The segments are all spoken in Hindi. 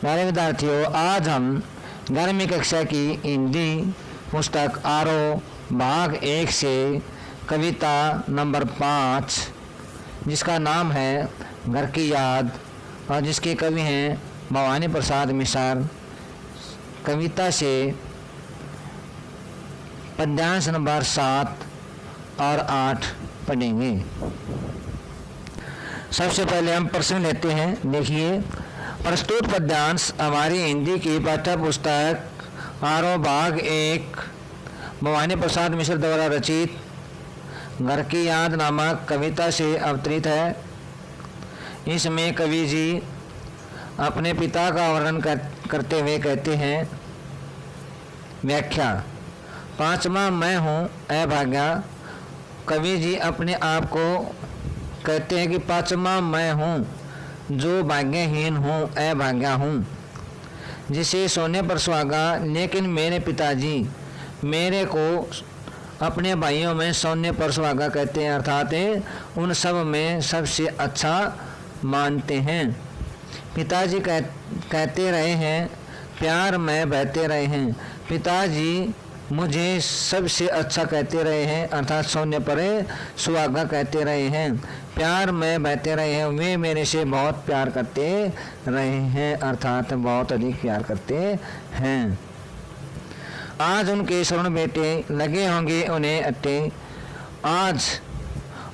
प्यारे विद्यार्थियों, आज हम 11वीं कक्षा की हिंदी पुस्तक आरोह भाग 1 से कविता नंबर 5 जिसका नाम है घर की याद और जिसके कवि हैं भवानी प्रसाद मिश्र, कविता से पद्यांश नंबर 7 और 8 पढ़ेंगे। सबसे पहले हम प्रश्न लेते हैं। देखिए, प्रस्तुत पद्यांश हमारी हिंदी की पाठ्य पुस्तक आरोह भाग 1 भवानी प्रसाद मिश्र द्वारा रचित घर की याद नामक कविता से अवतरित है। इसमें कवि जी अपने पिता का वर्णन करते हुए कहते हैं। व्याख्या। पांचवा मैं हूँ अभागा। कवि जी अपने आप को कहते हैं कि पांचवा मैं हूँ जो भाग्यहीन हूँ, अभागा हूँ, जिसे सोने पर सुहागा। लेकिन मेरे पिताजी मेरे को अपने भाइयों में सोने पर सुहागा कहते हैं, अर्थात उन सब में सबसे अच्छा मानते हैं। पिताजी कहते रहे हैं, प्यार में बहते रहे हैं। पिताजी मुझे सबसे अच्छा कहते रहे हैं, अर्थात सोने पर सुहागा कहते रहे हैं। प्यार में बहते रहे हैं, वे मेरे से बहुत प्यार करते रहे हैं, अर्थात बहुत अधिक प्यार करते हैं। आज उनके स्वर्ण बेटे लगे होंगे उन्हें अट्टे। आज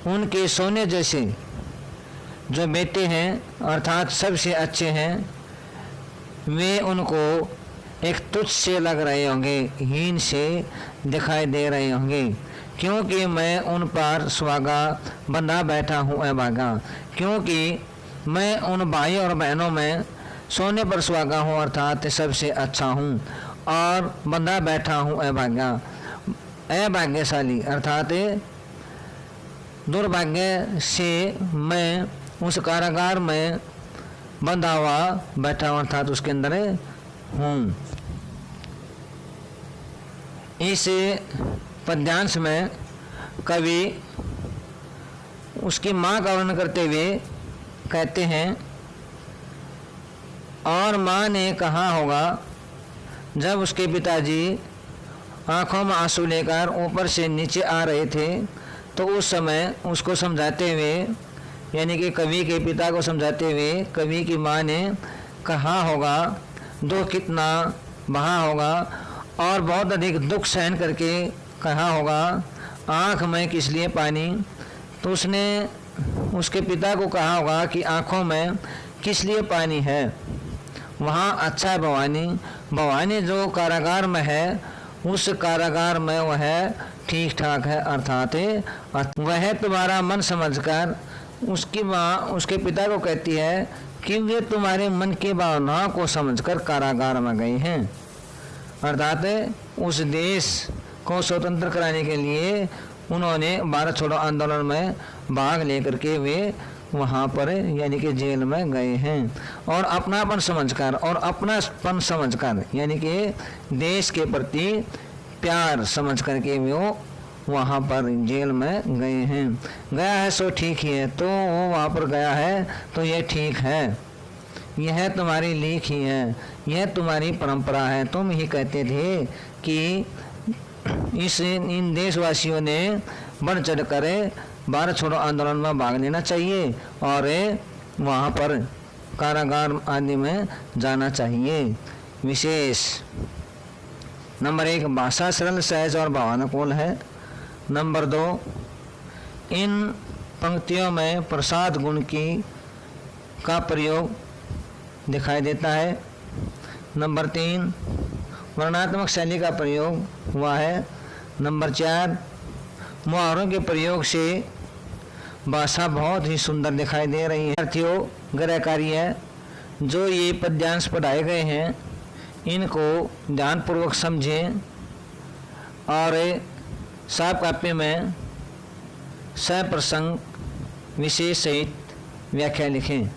उनके सोने जैसे जो बेटे हैं, अर्थात सबसे अच्छे हैं, वे उनको एक तुच्छ से लग रहे होंगे, हीन से दिखाई दे रहे होंगे, क्योंकि मैं उन पर सुहागा बंधा बैठा हूँ अभागा। क्योंकि मैं उन भाई और बहनों में सोने पर सुहागा हूँ, अर्थात सबसे अच्छा हूँ, और बंधा बैठा हूँ अभागा। अभाग्यशाली अर्थात दुर्भाग्य से मैं उस कारागार में बंधा हुआ बैठा हूँ, अर्थात उसके अंदर हूँ। इस पद्यांश में कवि उसकी माँ का वर्णन करते हुए कहते हैं, और माँ ने कहा होगा जब उसके पिताजी आंखों में आंसू लेकर ऊपर से नीचे आ रहे थे, तो उस समय उसको समझाते हुए, यानी कि कवि के पिता को समझाते हुए कवि की माँ ने कहा होगा, दुख कितना बहा होगा और बहुत अधिक दुख सहन करके कहा होगा, आँख में किस लिए पानी। तो उसने उसके पिता को कहा होगा कि आँखों में किस लिए पानी है, वहाँ अच्छा है भवानी। भवानी जो कारागार में है, उस कारागार में वह ठीक ठाक है, अर्थात वह तुम्हारा मन समझकर। उसकी माँ उसके पिता को कहती है कि वे तुम्हारे मन की भावनाओं को समझकर कारागार में गए हैं, अर्थात उस देश को स्वतंत्र कराने के लिए उन्होंने भारत छोड़ो आंदोलन में भाग लेकर के वे वहाँ पर यानी कि जेल में गए हैं, और अपनापन समझकर और अपनापन समझकर यानी कि देश के प्रति प्यार समझ करके वो वहाँ पर जेल में गए हैं। गया है सो ठीक ही है, तो वो वहाँ पर गया है तो ये ठीक है, यह तुम्हारी लीक ही है, यह तुम्हारी परंपरा है। तुम ही कहते थे कि इन देशवासियों ने बढ़ चढ़ कर भारत छोड़ो आंदोलन में भाग लेना चाहिए और वहाँ पर कारागार आदि में जाना चाहिए। विशेष नंबर 1 भाषा सरल सहज और भावानुकूल है। नंबर 2 इन पंक्तियों में प्रसाद गुण का प्रयोग दिखाई देता है। नंबर 3 वर्णात्मक शैली का प्रयोग हुआ है। नंबर 4 मुहावरों के प्रयोग से भाषा बहुत ही सुंदर दिखाई दे रही है। विद्यार्थियों, गृह कार्य है जो ये पद्यांश पढ़ाए गए हैं, इनको ध्यानपूर्वक समझें और साफ कापी में सप्रसंग विशेष सहित व्याख्या लिखें।